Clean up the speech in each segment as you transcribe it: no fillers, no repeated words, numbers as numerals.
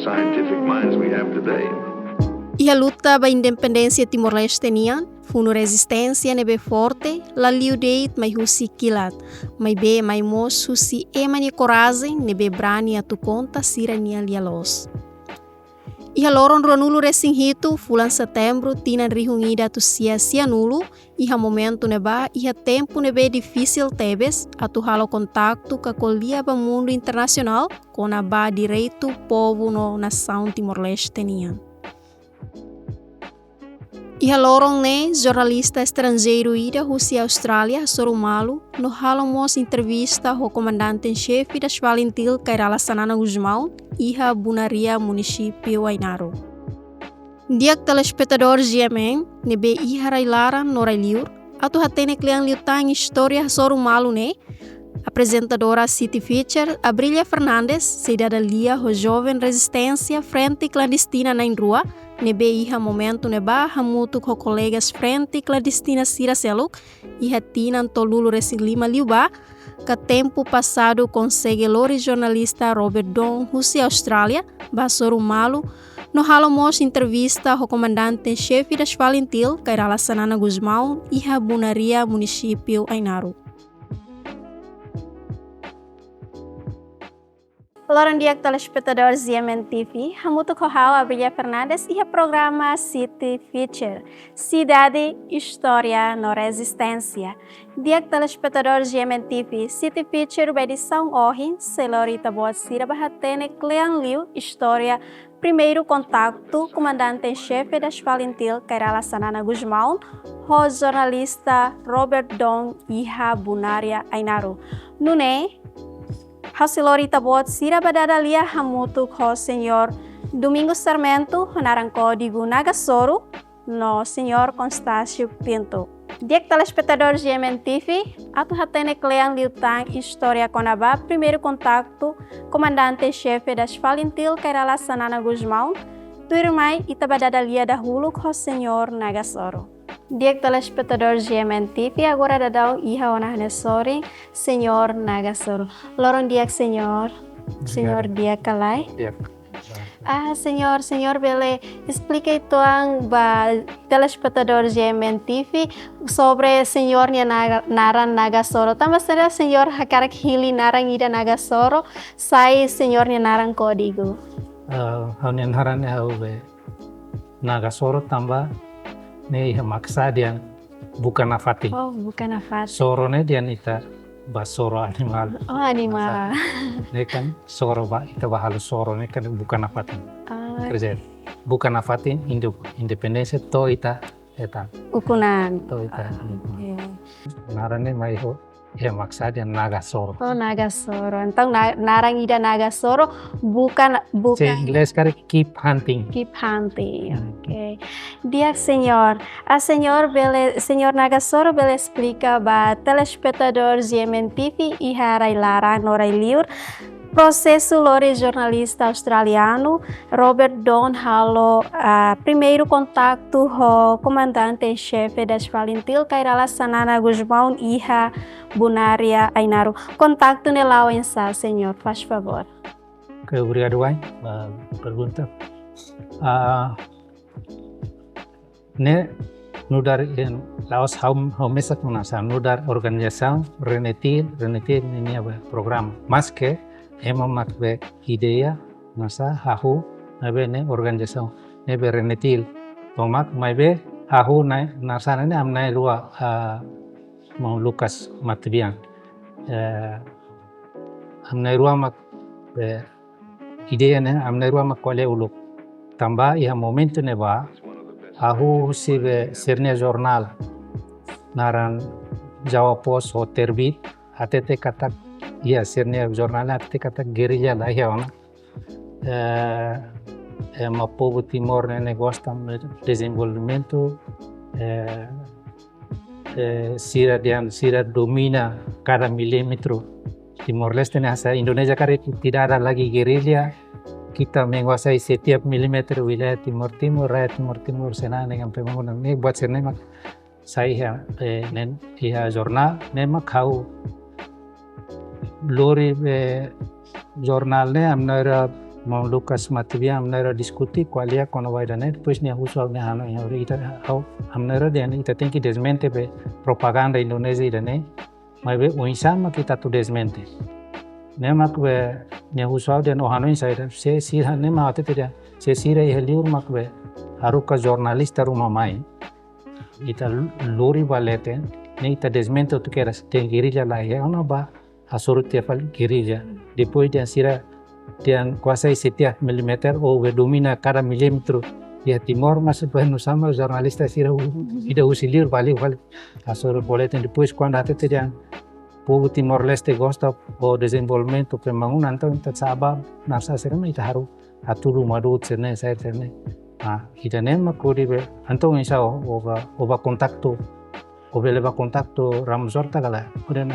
scientific minds we have today. E a luta para a independência Timor-Leste foi uma resistência nebe forte, la liudeit mai husi kilat, mai be mai mos husi emani coragem nebe brani atu conta sirania lialos. E a loron ronulo resinhito, fulan setembro, tinan rihungida tu sia nulo, e a momento neba, e a tempo nebe difícil tebes, atu halo contacto com a colia para mundo internacional, com a ba direito povo no nação Timor-Leste E a lorong ne, jornalista estrangeiro ida Rússia Austrália, Sorumalo, no halomos entrevista o comandante-em-chefe das Valentil Kairala Sanana Guzmão, iha Bunaria município Ainaro. Dia telespectador GMN, nebe iha Railara Norailiur, atu hatene kliang liutang história Sorumalo ne, apresentadora City Feature, Abrilia Fernandes, cidadania o jovem resistência frente clandestina na rua, nebe iha momento neba hamutu ko colegas frente clandestina sira seluk, iha tinan tolulo resilima liuba, ka tempo passado conseguelor jornalista Robert Don, Rússia Austrália, Basoru Malu, no halomos entrevista o comandante-chefe das Valentil, Kairala Sanana Guzmão, iha Bunaria município Ainaro. Olá, dia telespectador ZMN TV, hamutu kohau Abrilia Fernandes e o programa City Feature, Cidade, História, no Resistência. Dia telespectador ZMN TV, City Feature Edisaun hoje, selorita boa sira bahatene Clean Liu, História, primeiro contato, comandante-chefe das Valentil, Kairala Sanana Guzmão, o jornalista Robert Don e a Bunaria Ainaro. Nune, Hasilorita bot sira badadalia hamutu ko senhor Domingos Sarmento, narang código Nagasoro, no senhor Constácio Pinto. Diek telespectador GMN TV, atu hatene klean liutang história konaba, primeiro contato, comandante-chefe das Valentil Kairala Sanana Guzmão, tuirmai itabadadalia da hulu ko senhor Nagasoro. Diek telespectador GMN TV, agora dadau iha onahnesori, senhor Nagasoro. Loron diak senhor, senhor diak kalai. Senhor Bele, explique tuang ba telespectador GMN TV sobre senhor Naran Nagasoro. Tambah será senhor hakarak hili Narang ida Nagasoro, sai senhor Naran código. Haunen haran hau be Nagasoro tambah ne iha maksa dian bukan afati. Oh, bukan afati. Soro ne dian ita basoro animal. Oh, animal. Ne kan soro ba ita bahalu soro ne kan bukan afati. Kerja bukan afati independensi to ita eta. Ukunan. To ita. Narane mai ho ya maksa dian Nagasoro. Oh, Nagasoro. Então Narang ida Nagasoro bukan. Se inglês kare keep hunting. Keep hunting. Okay. Dia senhor. Senhor Nagasoro bele explica ba telespectador GMN TV e Railara Norailiur. Processo lore jornalista australiano Robert Don halo primeiro contato ho comandante-chefe das Valentil Kairala Sanana Guzmão e Bunaria Ainaro. Contato nelau em sa, senhor, faz favor. Okay, obrigado ai. Pergunta. Ne nudar in Laos hau mesak menasa nudar organização Renetil ini apa program mas que emang makbe ideia nasa hahu nabe ne organização nebe Renetil tomak maibe hahu nasa ne amnai rua mau Lucas Matbian amnai rua mak ideia ne amnai rua mak kole uluk tambah iha momento ne ba hahu sibe sernia jornal naran Jawa Post ho terbit atete katak iya sernia jornal atete katak gerilya lah ya ona povo Timor ne gostam desenvolvimento sira domina cada milímetro Timor-Leste nasa Indonesia kare tidak ada lagi gerilya kita menguasai setiap milimeter wilayah Timur Timur, rakyat Timur Timur senang dengan pembangunan ini buat senemak saya jurnal nemak kau lori jurnalnya amnara mau Lucas Matviam nera diskuti qualia kono vai danet depois nia usual ne hano ya ita au amnera de ita tem que desmente be propaganda Indonesia idane mai be oinsama kita tu desmente nemak be nia usual de no hano insaida se sira nema ate tidak se sira iheliur mak be haruka jornalista rumah mai ita lori balete ne ita desmente tu keras tem guerrilha lá é ona ba asuru tiafal guerrilha depois de sira dan kuasai setiap milimeter o domina cada milímetro ya Timor masih penuh sama jurnalista sira ida usilir balik asur boletin depois quando até teriam povo Timor Leste gosta o desenvolvimento pembangunan então sabab nasa sira ita haru aturu madut sene saya sene ida nema kuri be anto insya oba kontakto leva kontakto ramzorta kala udah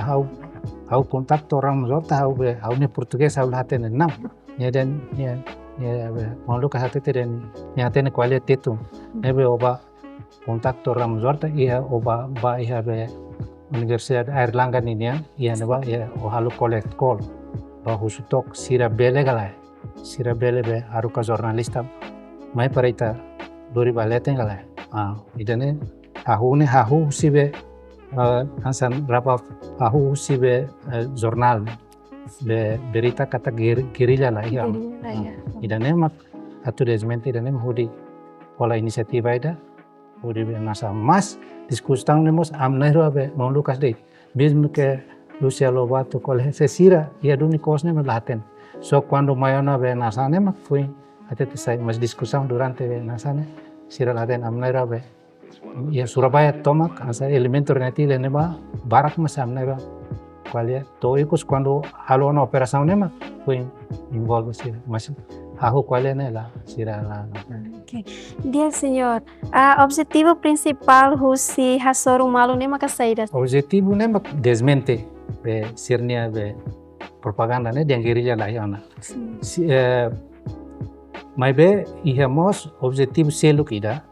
hau kontakto ramzorta hau ne português hau laten nam ya dan ya mau luka hati dan ya tene kualia tetu nebe oba kontakto ramzorta ia oba ba ia be Universidad Airlangga ini ya neba ya o halu collect call ba husutok sira bele kala sira bele be aruka jurnalista mai paraita dori baleten kala idane hahu sibe ansan rapa hahu sibe jurnal be berita kata guerrilla lah ya idane mak atu desmente idane hudi pola inisiativa ida hudi be nasa mas diskusang nemos amnero be mau Lucas de mesmo que Lucia Lobato colegio sira ia duni kosne melaten so quando mayona be nasa ne mak foi até sai mas diskusang durante be nasa ne sira laten amnero be ya Surabaya tomak asa elemento renatil neba barak mas amnero qualia toicos quando halo na operação nema foi envolve sira mas hahu qualia nela sira la okay. Dia senhor objetivo principal husi hasoru malu nema ka saída objetivo nema desmente be sirnia be propaganda ne yang guerrilla la yana mai be ihamos objetivo selo kida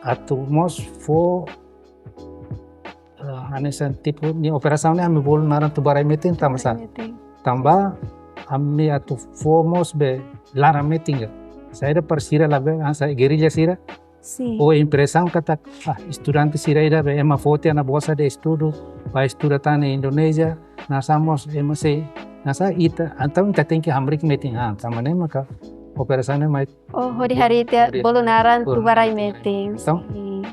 atau mos fo anesan tipo ni operação ne ami bol naran tu barai meeting tamba ami atu fomos be lara meeting saya persira la be saya guerrilla sira o impressão kata estudante sira ida be ema foto na bolsa de estudo para estudar na Indonesia nasamos ema se nasa ita então ita tem que hamrik meeting tamane maka operação ne mai hari dia bolunaran tu barai meeting então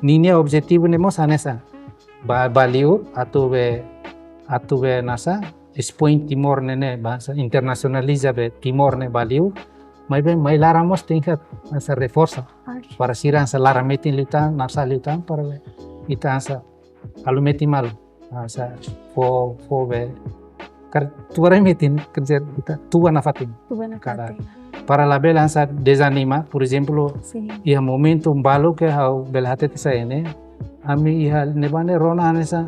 ninia objetivo ne mos anesa baliu atau be nasa expoin Timor ne bahasa internacionaliza be Timor ne baliu mai laramos tingkat nasa reforça para siran sa lara meeting litan nasa litan para ita ansa alu meeting mal nasa fo be tu barai meeting kerja kita tua na fatin para la bela ansa desanima por exemplo ia momento balu que hau belhate sa ene ami ihal nebane rona anesa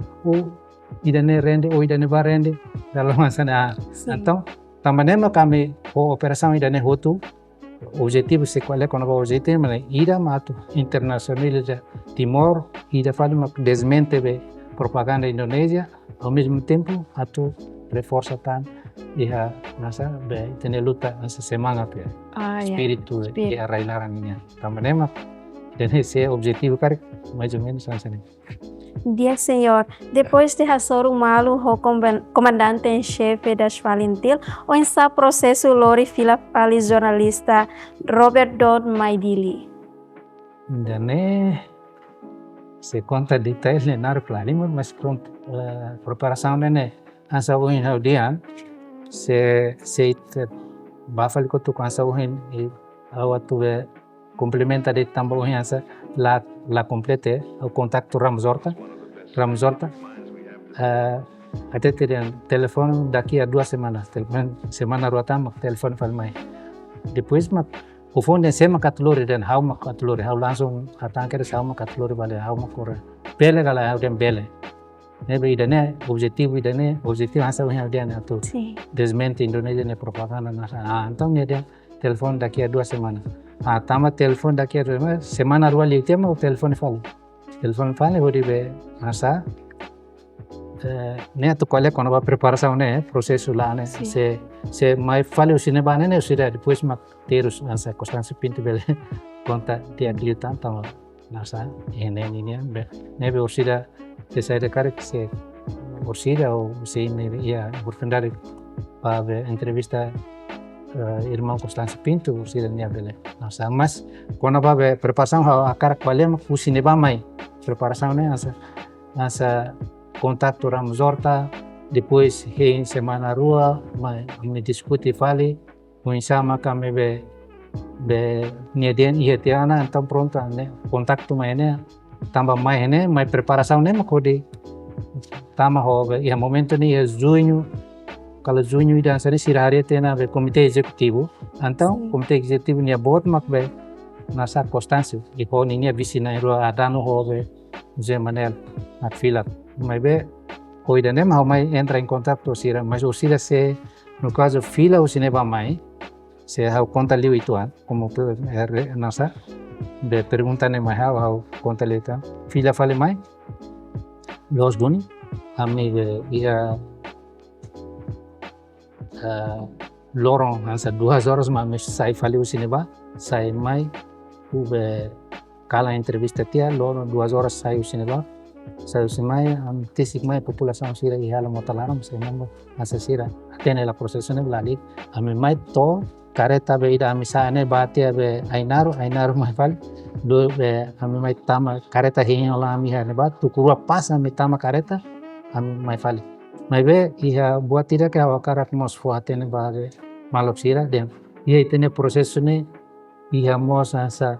idane rende idane barende dalam masana então também kami operação idane hotu objetivo se qual é quando o objetivo mas ida mato internacional Timor ida faz uma desmente be propaganda Indonesia ao mesmo tempo atu reforça tan iha nasa be tene luta nasa semana pe espírito e arrailar minha também dan esse objetivo cara mais ou menos assim. Dia senhor, depois de Hasoru Malu, o comandante em chefe das Valentil, o ensa processo lori fila pali jornalista Robert Dodd Maidili. Dan se conta details lenar planimo, mas pronto, preparação ne asa uhin haudian se bafal ko tu asa uhin awatu complementa de tambah asa la complete o contacto ramzorta até ter telefone daqui a 2 semanas semana rotama telefone falmai depois o fone sema katlori dan hau katlori hau langsung atangker sama katlori bale hau makore bele gala hau dem bele nebe idane objetivo asa uhin dia atau desmente Indonesia ne propaganda nasa então dia telefone daqui a 2 semanas tama telefon daqui a semana rua li tema o telefone fala hodi be nasa né tu colhe quando a preparação né processo lá né se mais fale o cinema né se depois mas ter essa constância pinto bele conta dia dia tanto nasa ini né be orsida se de cara que se orsida ou se ia oportunidade para entrevista irmão Constância Pinto orsida nia bele nasa mas quando a preparação a cara qual o cinema mais preparação né essa contato ramos horta depois em semana rua me discute fale com sama kami be niadian ihetiana então pronto né contato mais né tambah mais né mais preparação né macode tama ho e momento ni junho kalau junho ida sari sirari tena be komite executivo então komite executivo ni bot mak be nasa constância e ho ni visina rua adano ho be zemanel at filat mas be hoje né mas entra em contato sira mas o sira se no caso fila o cinema mais se hau conta liu itu como nasa de pergunta ne mais hau conta liu itu fila fale mais los guni amiga ia lorong ansa 2 horas mas sai fale o cinema sai mai ube kala entrevista tia lorong 2 horas sai o cinema sai o cinema tisik mai população sira ia la motalaram se memang asa sira atene la processo ne blali ame mai to careta be ida misane batia be ainaru mai fal do be ame mai tama careta hinho la mi hane bat tu kurua pasa me tama careta ame mai fal mai be ia buat tidak ke awakara mos fuatene bage malop sira den ia itene processo ne ia mos asa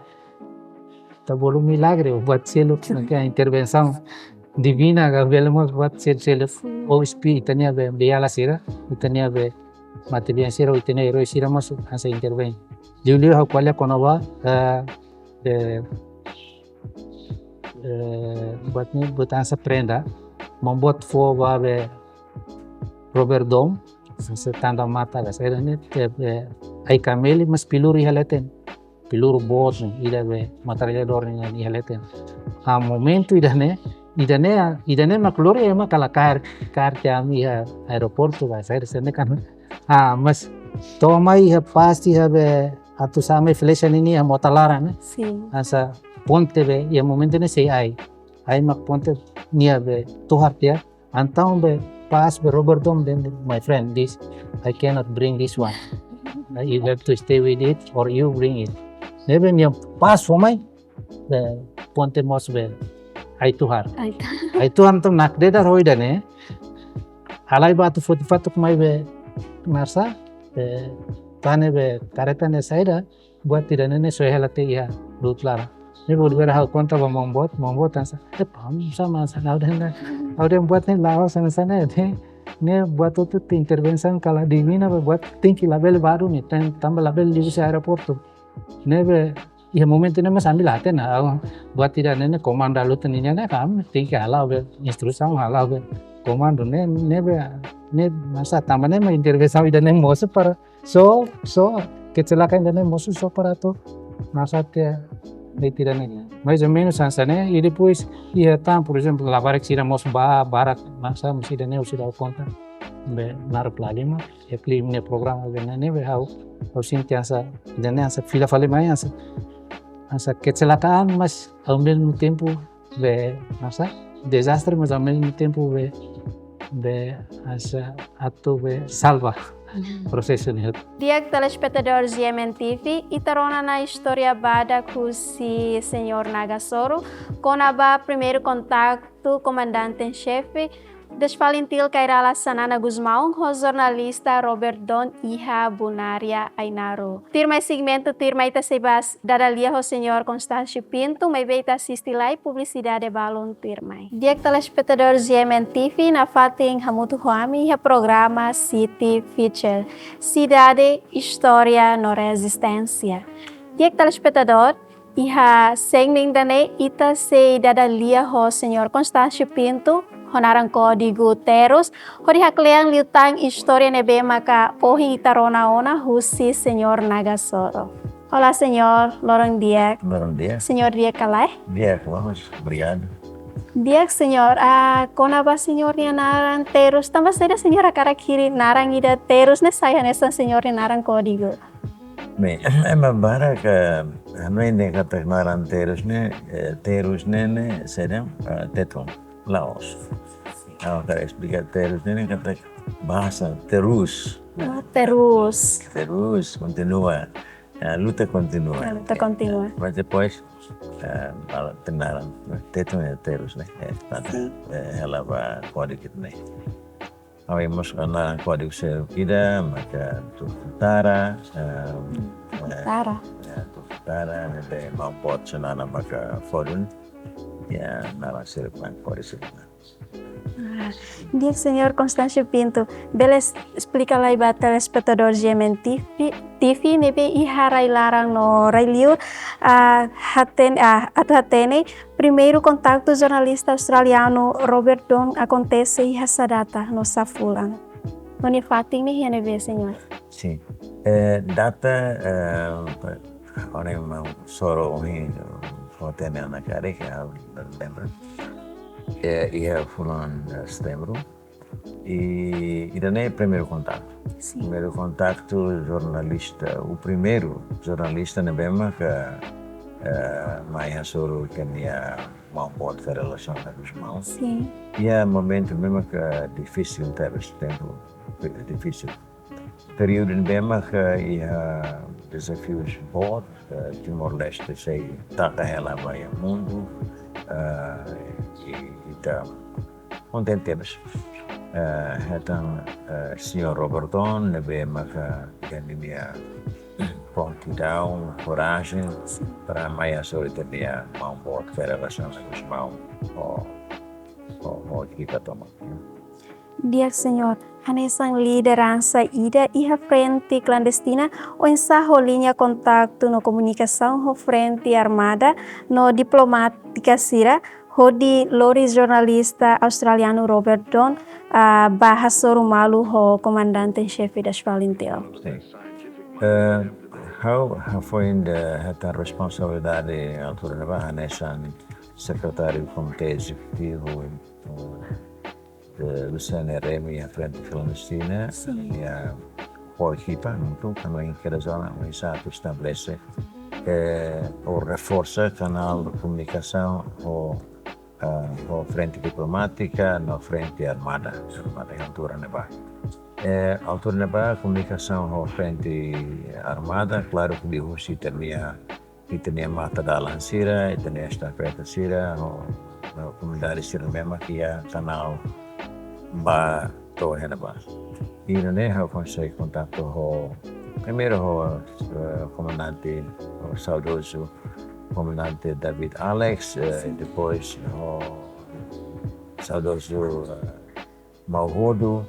tabolo milagre buat selo que a intervenção divina que velemos buat selo o espírito be dia la sira itania be mati bien sira itene ero sira mas asa intervém liu ha qual konoba buat asa prenda membuat fo be Robert Dom se tanda mata ga saya ne ai kameli mas piluri haleten piluru bot ida be material dornya ni haleten a momento idane maklori ema kala kar kami aeroporto ga saya sene kan mas toma ia pasti be atu same flecha ini a motalara né sim asa ponte be ia momento ne sei ai mak ponte nia be tohartia antão be pas be Robert Dom then my friend this I cannot bring this one you have to stay with it or you bring it nebe nia pas for my be ponte mos be ai tuhar tam nak de dar hoida ne halai batu foto mai be marsa tane be kareta ne saida buat tidak ne sohelate ya dutlara ne boleh berhal kontra membuat ansa pam sama udah buat ne lawa sana ne buat itu intervenção kala divina buat tinggi label baru nih tambah label di aeroporto ne be ya momento ne mas ambil hati na buat tidak ne komando lu teninya ne kam tinggi halau be instrução halau be komando ne masa tambah ne intervenção ida ne moço para so kecelakaan dan moço so para tu masa te tidak ne mais ou menos ansa ne e depois ia por exemplo lavar que sira moço barak masa mesti ne usida conta be nar plagima e clima ne programa ne be hau sinti ansa dan ansa fila fale mai ansa kecelakaan mas ao mesmo tempo be masa desastre mas ao mesmo tempo be asa atau be salva processo ne Dia telespectadores GMN TV itarona na história bada com si senhor Nagasoro com a primeiro contato comandante em chefe desfalintil kairala sanana Guzmão com jornalista Robert Don Iha Bunaria Ainaro. Tirmai segmento tirmai tasebas dadalia ho senhor Constâncio Pinto mai beita assistilai publicidade balon tirmai. Dia telespectadores GMN TV na fating hamutu hoami ha programa City Feature Cidade História no Resistência. Dia telespectador iha segmen dane ita se dadalia ho senhor Constâncio Pinto honarang código teros hori hakleang liutang história nebe maka ohi itarona ona husi senhor Nagasoro. Olá senhor, lorong dia. Bom dia. Senhor dia kalai? Dia, vamos, obrigado. Dia senhor, konaba senhor ni naran terus, tambah seda senhor akara kiri narang ida terus ne saya nessa senhor ni narang código. Bem, é uma barra que não é nem que naran terus né serão teton Laos. Aku akan explicar terus ini kata bahasa terus. Terus. Terus continua. A luta continua. A luta continua. Mas depois tenaram teton é terus né. Ela vai código né. Habíamos naran código se kita maka tu tara tara nebe mampot senana maka forun ya naran serpan código. Dia senhor Constâncio Pinto, beles explica lá para telespectador GMN TV nebe iharai larang no railiur hatene primeiro contato jornalista australiano Robert Don acontece em essa data no Safulang. Noni fating ni nebe senhor. Sim. Data orang mau soro ini fotonya anak adik ya lembra. Ia fulan setembro e daí primeiro contato. Sim. Primeiro contato jornalista, o primeiro jornalista na Bema que Maia Soro tinha uma boa relação com os irmãos. Sim. E é momento mesmo que difícil ter esse tempo difícil. Período em Bema que ia desafios bons, Timor-Leste sei tata ela vai ao mundo. Kita contentemos. Então, senhor Roberton, nebe maka dia prontidão, coragem para Maia Solita dia mau buat relação com os irmãos ou kita toma. Dia senhor, hanesan liderança ida iha frente clandestina ou ensaho linha contato no comunicação ho frente armada no diplomática sira Hodi Loris jornalista australiano Robert Don bahas sorumalu ho comandante-chefe das Valintel. How foi a responsabilidade altura da barra nessa secretário do comitê executivo do CNRM à frente clandestina e a equipa, muito, também em cada zona, o exato estabelece ou reforça canal de comunicação ou frente diplomática, na frente armada altura na barra. Altura na barra, comunicação ou frente armada, claro que o Rússia tinha mata da lancira, tinha esta frente sira, a comunidade sira mesmo que é canal ba to na barra. E eu consegui contato primeiro o comandante o saudoso comandante David Alex, depois o saudoso Malrodo,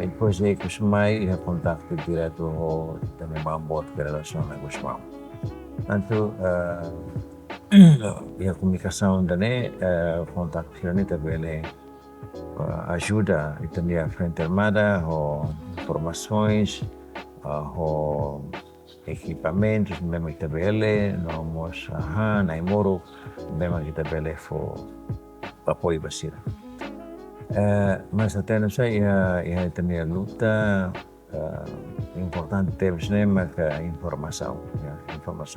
e depois eu costumei contato direto também com a relação com os irmãos. Portanto, a comunicação também, o contato também ajuda e também a frente armada, informações, equipamentos, mesmo que também nós na Imoro, mesmo que também foi apoio basira. Mas até não sei, ia também a luta importante teve mesmo que informação é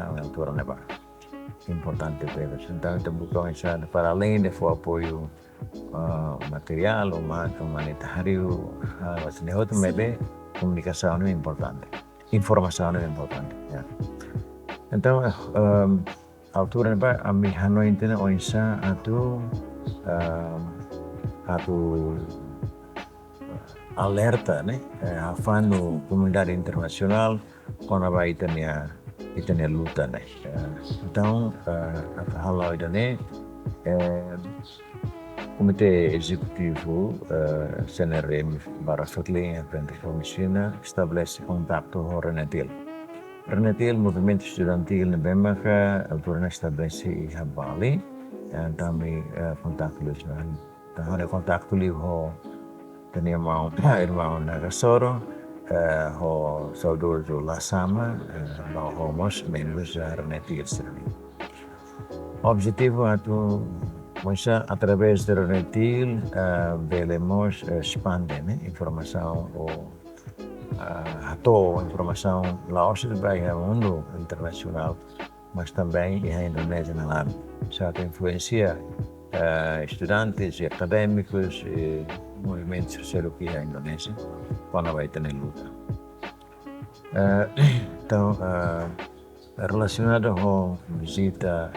a altura na barra. Importante teve. Então, estamos para além de apoio material, humanitário, mas outro meio comunicação é importante. Informação é importante. Então, a altura ba a mi Hanoi intena oinsa atu alerta, né? A fano comunidade internacional quando vai itania luta, né? Então, a halal né? Comitê Executivo CNRM para Fatlinha frente à Comissão estabelece contato com Renetil. Renetil, movimento estudantil na Bemaka, altura estabelece em Bali, também contato lhes na. Então, o contato lhe com irmão Nagasoro, o saudoso Lasama, os membros da Renetil. O objetivo é Mas através do Renetil, velemos expandir informação ou a informação lá vai ao mundo internacional, mas também a Indonésia na lado. Já influencia estudantes e acadêmicos e movimentos sociais aqui na Indonésia quando vai ter luta. Então, relacionado com visita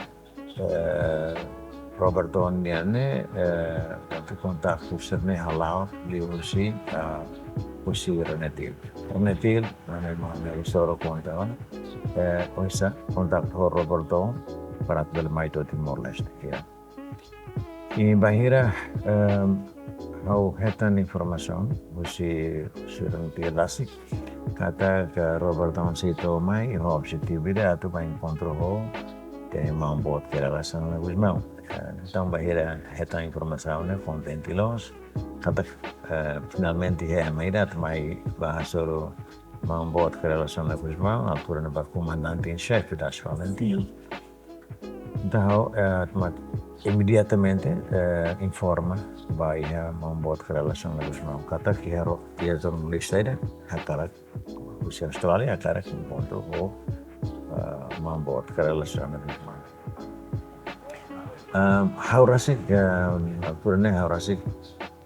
Roberton niane tanto contato serne halal li usi usi Renetil. Renetil memang dari soro kontawan oisa kontak ho Roberton para belmai to Timor Leste ya. E bahira au hetan informação usi Renetil lasik kata ke Roberton sito mai ho objetivo atu para encontro ho que membuat relação na Gusmão. Então, bahira esta informação com ventilos, kata finalmente é mairat mai bahasoro membuat relação na Gusmão, altura na comandante em chefe das Valentim. Então, imediatamente informa bahia membuat relação na Gusmão. Kata que hero dia jornalista ada, akara usia Australia akara encontro o membuat relação na Gusmão. Haurasik alturnya haurasik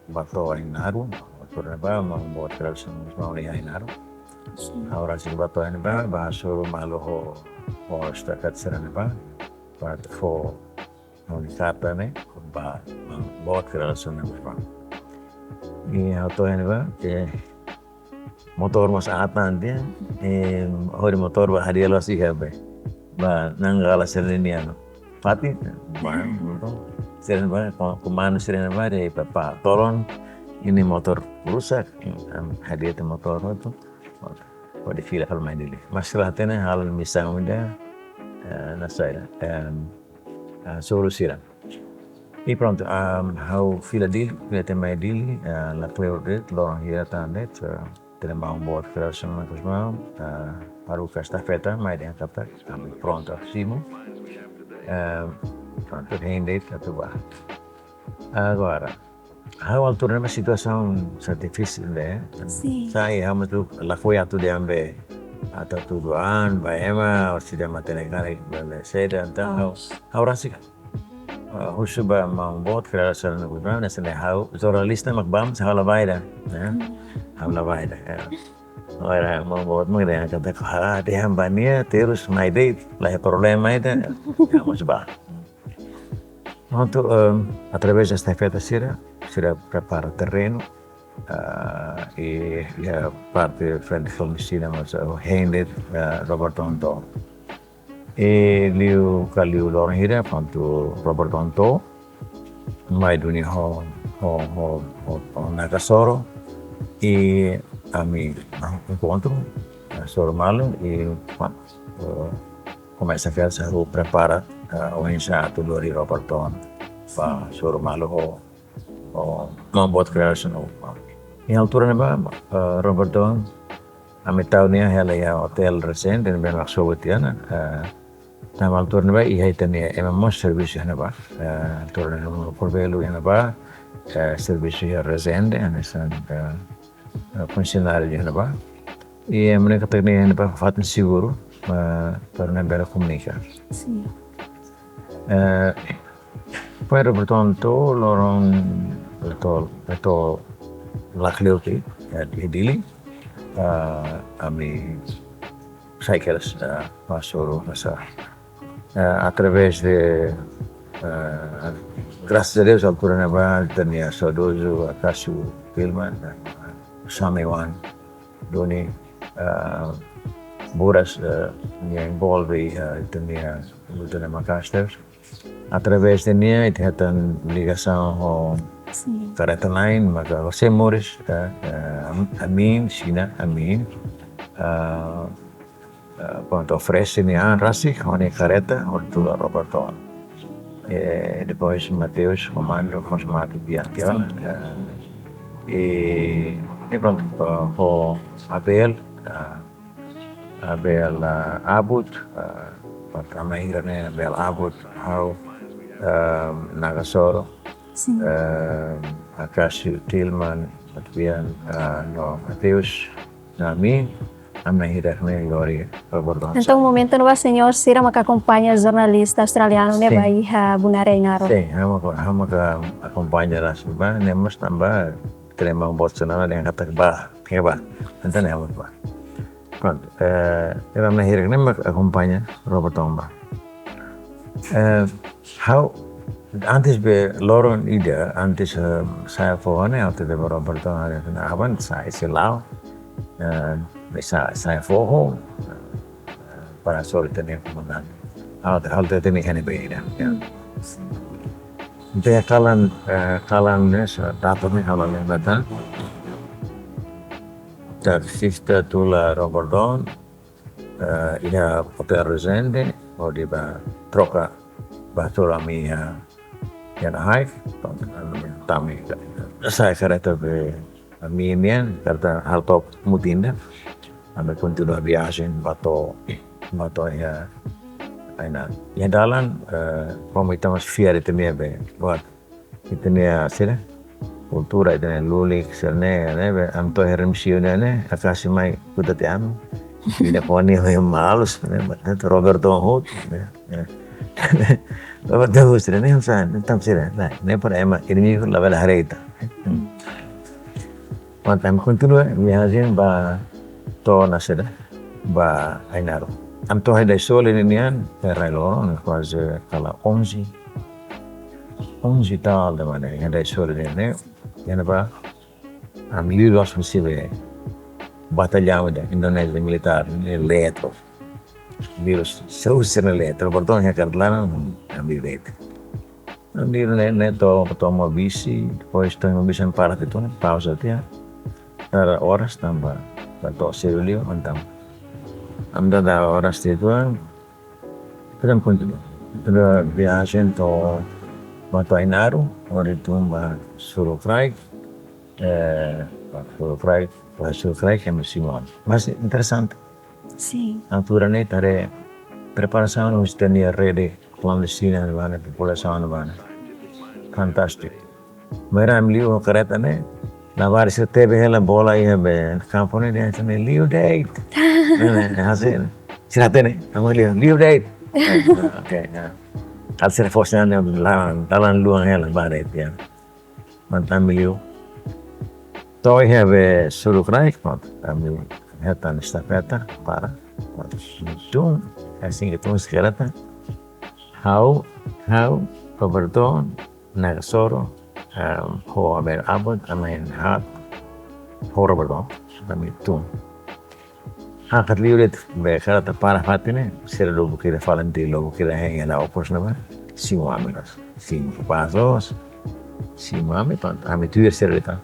bato ainaru alturnya ba membuat relasan mau di ainaru haurasik bato ainaru ba bahasuru malu ho setakat serana ba part fo komunikata ne ba membuat relasan ba ini auto ainaru ba motor mas atan dia hori motor ba hadiah losi habe ba nanggala sereniano Pati, sering banget kemana sering banget ya Pak tolong ini motor rusak hadiah motor itu kok di fila kalau main dulu masalahnya hal misalnya nasaya solusiran e pronto how fila dili main dili la clear lorong hira tandet terima buat creação na Cosmão para o estafeta mais dentro kami pronto simo pronto rendei atuar. Agora, a altura uma situação difícil, né? Sim. Saya hama tu lakoi atu diambe atau tuduhan, baema, sudah mati negara seda, então, rasa husuba membuat kerasa negara, nasa hau jornalista makbam sahala baida, né? Hamla baida. Ora membuat mengenai kata dia hambanya terus maide lah problema itu ya coba untuk através desta estafeta será prepara terreno e a parte frente ao Messina mas o Hendet Roberton to e liu kaliu lorong hira ponto Roberton to mai duni ho nakasoro e kami encontro formal e começa a fazer o prepara o ensaio do Roberton para formal o membuat creação em altura neba Roberton a metade ela é hotel recente bem maksud tiana na altura neba ia tenia emang serviço neba altura neba porvelo neba serviço recente nessa funcionário de Renova e mereka teknik para fatin seguro para bela comunicar. Sim. Para bertonto lorong betul lakleuti di dili ami cycles pasoro nessa através de graças a Deus altura neba tenia saudoso acaso filman Samewan, Doni, Boras, minha envolve também luta Macasters. Através de nia itu hatan ligação com careta lain, maka você Morris, Amin, Sina, Amin, quando oferece nia rasi, com careta, ortula Roberton. Depois Mateus, comando, consumado Bianca, e pronto, ho Abel Abud, pertama akhirnya Abel Abud, how Nagasoro, Sim. Acácio Tillman, at kemudian no Mateus, nami, ang nahirap na yung Gloria Roberto. Então, o momento no senhor Sira makakumpanya jornalista australiano ne Sim. ba iha bunare ngaro. Sim, hama ka acompaña la suba, nemos tamba, tenemos Bolsonaro yang kata ba, nanti nemos ba. Pronto, era nahirap na mag-acompaña Roberto ba. How antes be loron ida antes saya pohonnya waktu itu Roberto ada awan saya silau saya foho para sorte nih kemudian hal itu nih hanya beda ya. Jadi kalannya dapat kalan yang datang dari sista tula Roberto ia poter resende o di ba troca basura mia yang hai tami saya kereta be minian karena hal top mutinda ame continua viagem bato ya aina yang dalan como estamos fiar itu nih be buat itu nih sila kultura itu nih lulik serne be am to herem siuna nih akasi mai kuda tiam tidak koni yang malus itu Roberto Hood Roberto Hood sila nih usahan entam sila nah ini per ema ini la bela harita Am continua viagem ba to na sila ba ainaro am to hay sole nian per loro quasi kala 11 tal de mana hay sole ne yana ba am lidos possibile batalhão da Indonésia militar eletro virus saucer eletro portanto é carlana am direito am direito tomo bici depois tomo bici para de tudo pausa dia ada horas tambah atau serius antam am da horas itu kadang continua ada viagem to bato Ainaro ora tumba Surufrai Surufrai que me Simon mas interessante Sim. naturalmente tare preparação nos tinha rede clandestina na população na fantástico meram liu kereta ne na varis tebe hela bola ia be kampone dia tene liu date hasil siratene amo liu date okay hasil forsan dalan luang hela baret ya mantan liu Toi have Surukrai, kami hetan estafeta para então assim então esquerda how Roberto Nagasoro ho aber abot amen hat ho Roberto kami itu hakat liulet be karata para fatine sera lo bukira falante lo bukira hanya na opos na ba si muaminas si pasos si muami pan kami tuir sera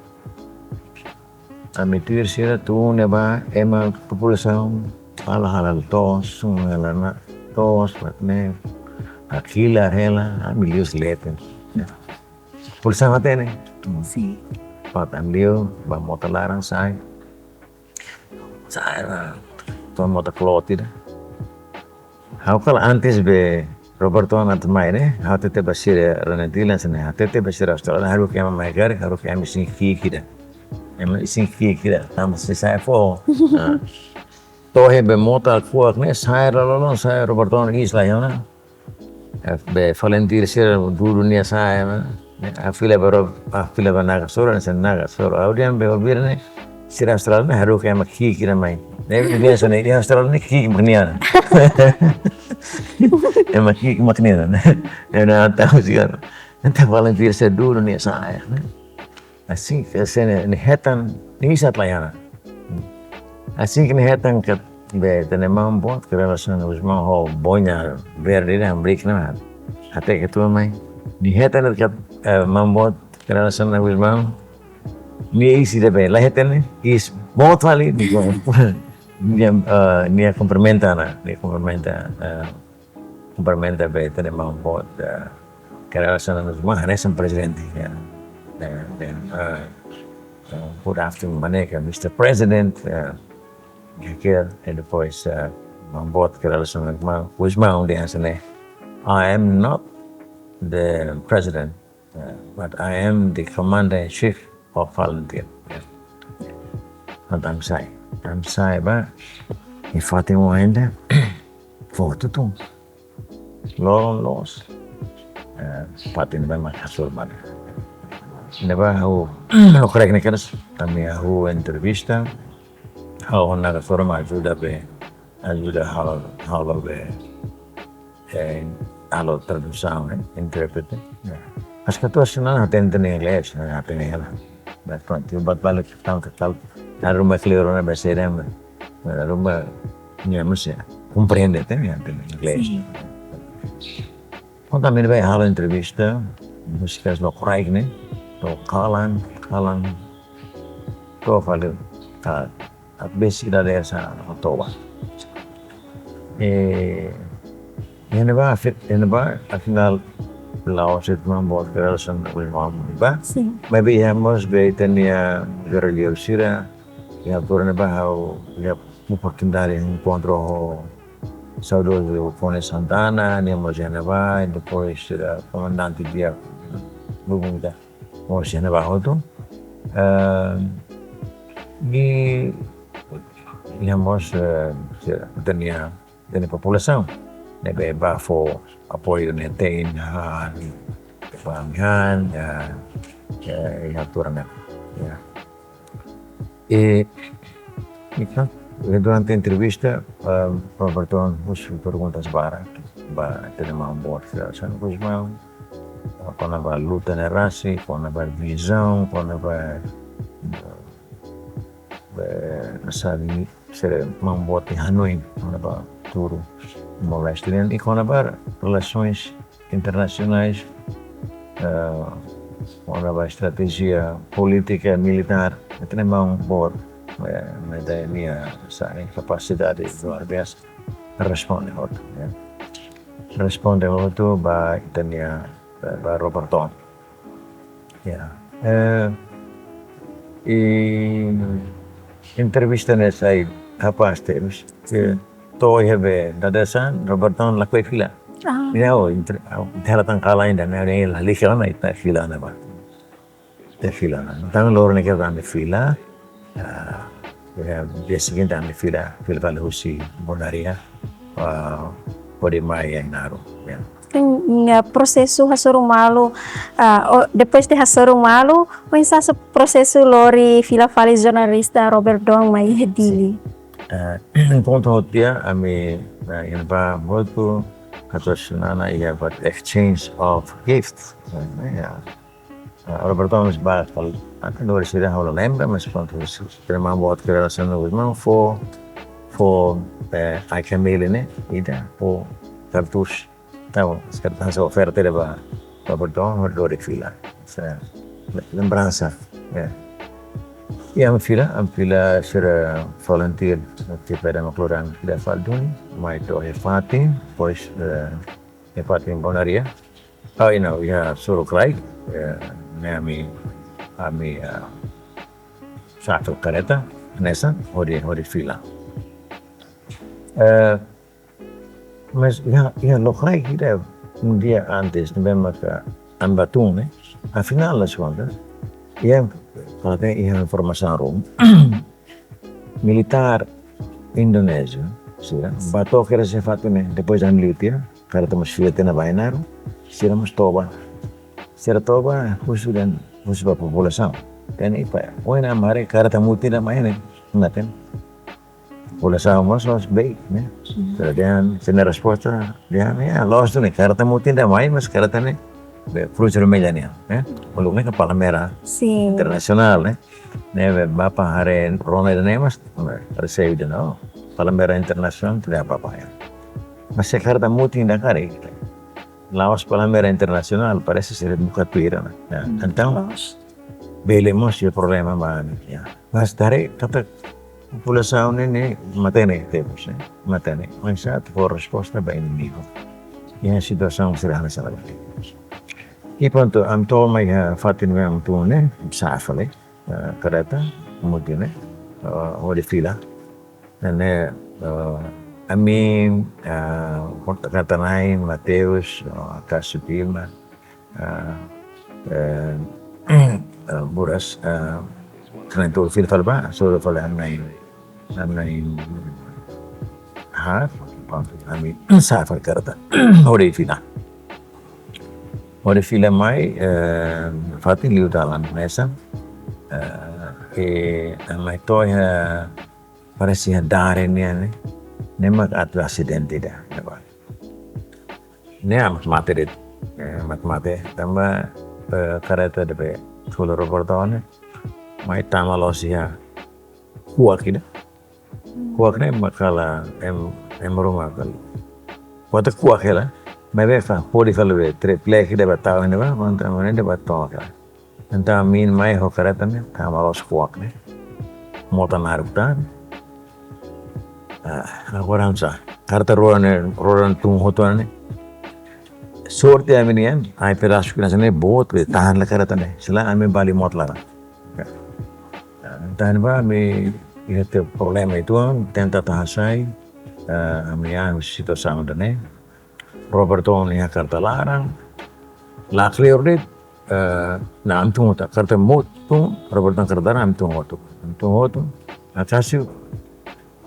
Amitir sila tu neba ema população halal tos sungalana tos patne akila hela amilius leten população atene Sim. patan liu ba mota larang sai to mota kloti how kala antes be Roberto Anatmai ne how tete basira ranatilan sene tete basira Australia haru kema maigar haru kema sinki kida Emang isin kira tambah saya fo. Tohe be motor kuat ne saya lalu saya Roberto Isla ya na. Be Valentir sir dunia saya. Afila Nagasoro sen Nagasoro. Audian be olvir ne sir Australia haru kayak maki kira mai. Ne dia sana dia Australia ne ki maknian. Emang ki maknian. Na tahu sih kan. Nanti Valentir sir dunia saya. Assim que ni hetan ni isat layana. Assim que ni hetan que be tenemos bot que relação os mal bonya verde na break na. Até que tu mai ni hetan que mambot que relação os mal ni isi de be la hetan is bot vale ni complementa be tenemos bot que relação os mal nesse presidente ya. Good afternoon, Maneka, Mr. President. Here, and depois membuat kerelasan with my own dance. I am not the president, but I am the commander-in-chief of volunteer. At I'm sai ba, infatti mo ainda, foto tu, los, infatti ba makasur ba. Neba aku, lo korek ni keras, kami aku entrevista, aku nak forma ajuda halo be, halo tradução, intérprete. Acho que a tua semana atende em inglês, atende ela. Mas pronto, eu bato bala que tal, na rumba clear na beseira, na rumba, não sei, compreende até em inglês. Então também vai halo entrevista, músicas lo korek ni. To kalan to falo at basic da dessa toba yan ba afinal Laos it man bot relação com ba maybe hemos be tenia guerrilheiro sira e a torna ba how ya oportunidade encontro saudoso Fone Santana nemos ba e depois comandante dia bugunda Morsi na baho to. E íamos tenia população, né, ba for apoio né tem pamihan e aturna. E durante a entrevista, Roberto nos perguntas ba tenemos boa relação com os meus quando vai luta na raça, quando vai visão, quando vai sabe ser mambote Hanoi, quando vai tudo moleste e quando vai relações internacionais, quando vai estratégia política militar, tenemos bom, mas da minha capacidade luar biasa responde outro, ba tenia ba Roberto. Ya. E entrevista nessa aí, rapaz, temos que to hebe dadasan Roberto lakoi fila. Minau interatan kala ainda na ela likela na ita fila na ba. Te fila na. Então loro ne quebra na fila. Dia seguinte na fila para husi bonaria. Pode mais ainaro. Nga proseso hasurumalo depois de hasurumalo mensa sa proseso lori fila fali jornalista Robert Dong mai hedili ponto hotia ami in ba muito katosinana ia but exchange of gifts Robert Dong is ba fal lori sira hawla lembra mas ponto prima bot relação with man for ai camele né ida for cartucho. Então, essa oferta leva Robert Dong lori fila. Essa lembrança. E a fila será volunteer que pada makluran da Falduni, mai to Hefati, pois Hefati Bonaria. Ya suruh krai, ami satu kereta nessa hori fila. Mas lo krai kita dia antes memang ke Ambatune, afinal las contas, kalau tem informação militar Indonésia, bato que era se fato né, depois da militar, cara temos filha na Bainaro, seramos toba khusus ba população, dan ipa, na mare cara tamu tidak main naten, população mas baik, né, dan sena resposta dia ya lost tu né, cara tamu tidak main mas cara tane Fruto Mediania, né? O lugar que Palmeira internacional, né? Neve bapa haren Rona de Nemas, recebe de não. Palmeira internacional tidak apa-apa ya. Mas sekarang tak muti indah kari. Laos Palmeira internacional parece ser buka tuira, né? Então, belemos o problema mana, ya. Mas dari kata população ini matene temos, né? Matene. Mas saat for resposta bem inimigo. E a situação será nessa lagi. E pronto, am told my fatin memang tu ne safale kereta kemudian di fila dan Amin kata lain Mateus Kasupilma buras karena itu filter ba so for am nay har ami safar karta ore fila mai fatin liu dalan mesa mai toy parece dare ne mak atu acidente da ne am mate tamba kareta de solo robortone mai tamalosia kuak ne makala em rumah kali wata kuak hela mai fa podi kalwe tre plek de batao ne ba manta ne de batao kala anta min mai ho kareta ne tamalos kuak ne mota narutan agora ansa karta roran tum hotone sorte aminian ai pedaço que nasane बहुत tahan la kareta ne sila ame bali mot lara tahan ba me este problema itu tenta tahasai amnian situação dane Roberto ni karta larang la clear na antum ta karta motu Roberto karta na antum hotu atasiu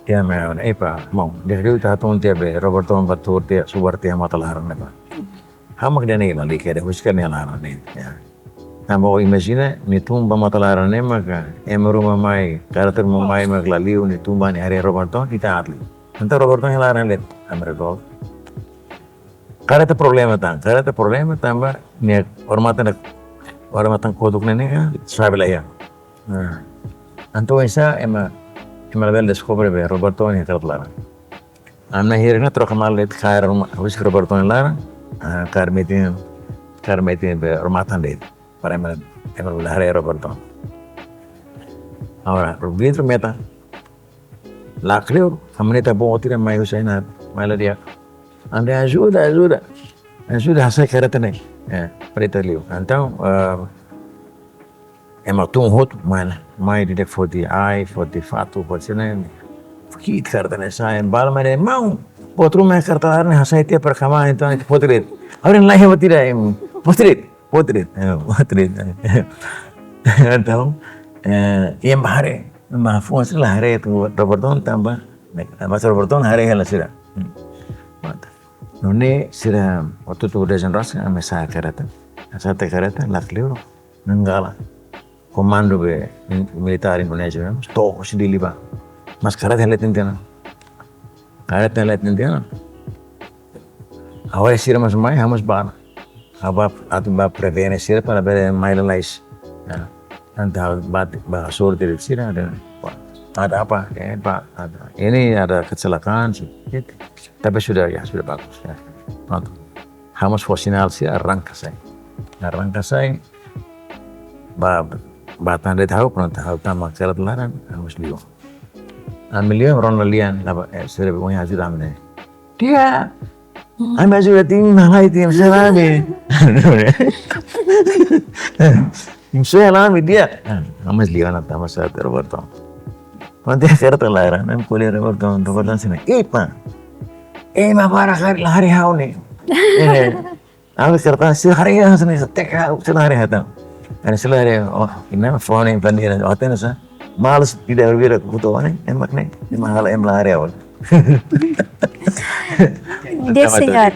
dia me epa mau dia ta ton dia be Roberto batur dia subar dia mata larang ne ba hamak dia ne lali kede huskar ne larang ne ya Namo imagina ni tumba matalara ne maka rumah mai karakter mai maglaliu ni tumba ni hari Roberto kita atli. Anta Roberto hilaran let amrego. Karena problema tamba ni ormatan koduk ne ya sabela ya. Anto esa ema bel descobre be Roberto ni karatlara. Amna hirina tro kamal let khair wis Roberto ni lara karmetin be ormatan let. Para emang Roberto. Ahora, dentro meta, la creo, a maneta bom tira mais usina, mais lá dia. Ande ajuda a sair careta né, preta liu. Então, tum hot, mais de for the fato, pode ser né, kit careta né, sai, bala mas mau, outro mais careta lá né, sai ter para camar, então pode ler. Agora lá eu tira, Potret. Então, yang bahare, mahfuz lah hari itu Roberto tambah, mas Roberto hari hela sira. None sira waktu tu udah jenderal sih, ame saya kereta laklio, nenggala, komando be militer Indonesia, stok sendiri ba, mas kereta hela tintiana, awal sira mas mai hamas bana. Atu ba prevene sira para ver mais anta ba sorte de sira ada apa ya Pak ini ada kecelakaan sih tapi sudah bagus ya pronto harus fosinal sih arranca sai ba tanda tahu pronto tahu tama kerat laran harus liu milion ronalian sira punya hasil amne dia Ame sudah tinggal tim selami. Selami dia. Amas liana tamas saat Roberto. Nanti kereta laran, am kuliah Roberto sini. Ipa. Para hari hau nih. Aku kereta sehari sini setek sehari hatang. Ada sehari ini phone yang pandai hotel sa. Malas tidak berbeda kebutuhan emak nih. Mahal lari awal. Dia senhor,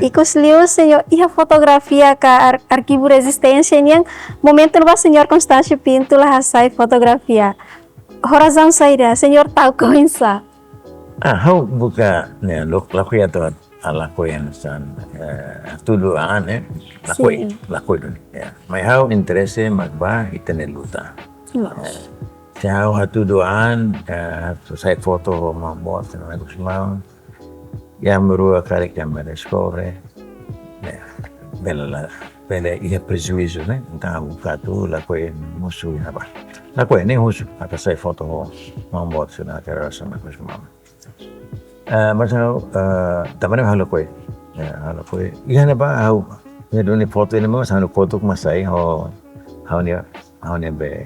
ikut liu senhor, ia fotografia ka arquivo resistência yang momento lo senhor Constâncio Pinto lah sai fotografia. Horazão saída, senhor tahu coisa. Hau buka ne laku ya tuh ala koyan san tuduhan laku itu ya. Mai hau interesse magba itene luta. Saya tuduhan saya foto membuat semua yang merua karek yang merescore bela ia prejuízo né então o gato lá foi musuh apa lá foi nem musuh até sai foto membuat sana cara sama semua mas também halo foi ia né ba hau ya doni foto ini mas halo foto masai hau ne be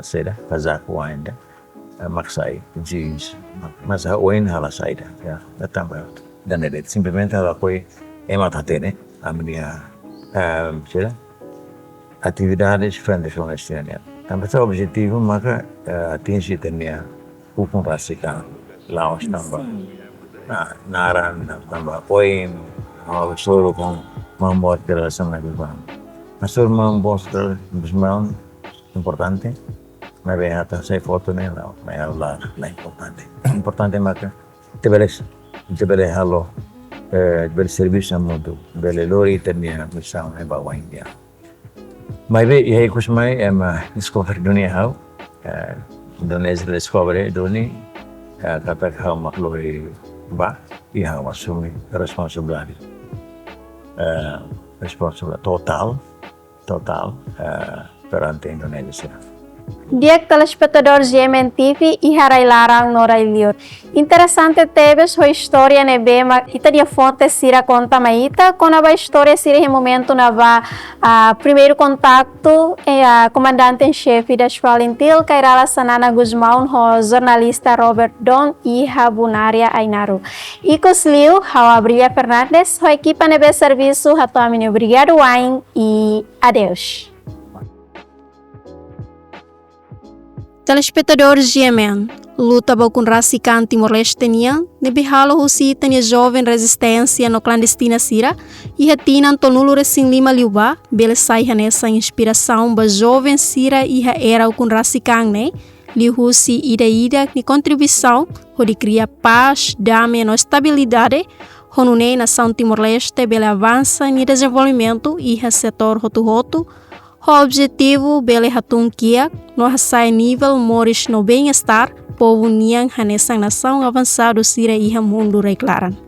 seda casaco ainda maksai jeans mas hau ini hala saida ya datang dan simplesmente ela foi ematatene a minha atividades frente Palestina. Também o objetivo maka atingir também o racial Laos também. Naran também poin solo com membuat relação lagi bang. Masuk membuat relação importante. Mas bem até sai foto nela, mas ela é importante. Importante maka te bele halo bel serviço muito bele lori também missão é bawa India. Mas bem e aí kusmai discover dunia hau Indonesia discover dunia kata hau makloi ba e hau assumi responsabilidade total perante Indonesia. Diak telespectador GMN TV e harai larang norai liur. Interessante tebes ho história nebe ma ita dia fonte sira conta maita kona ba história sira em momento na ba primeiro contato comandante em chefe da escola intil kairala sanana Guzmão ho jornalista Robert Don e Habunaria Ainaru. Ikos liu hawa Brilha Fernandes ho equipa nebe serviço hatoamine obrigado wain e adeus. Telespectadores GMN, luta com racican Timor-Leste nebihalo husi tenia jovem resistência no clandestina sira e retinan tonulo resin lima liuba, bele sai nessa inspiração ba jovem sira e era com racican li husi ida ni contribuição ho de criar paz, dame no estabilidade, honune nação Timor-Leste bele avança ni desenvolvimento e setor rotu o objetivo bele hatun kia no hasai nível moris no bem-estar povo niang hanesang nação avançado sira iha mundo reclaran.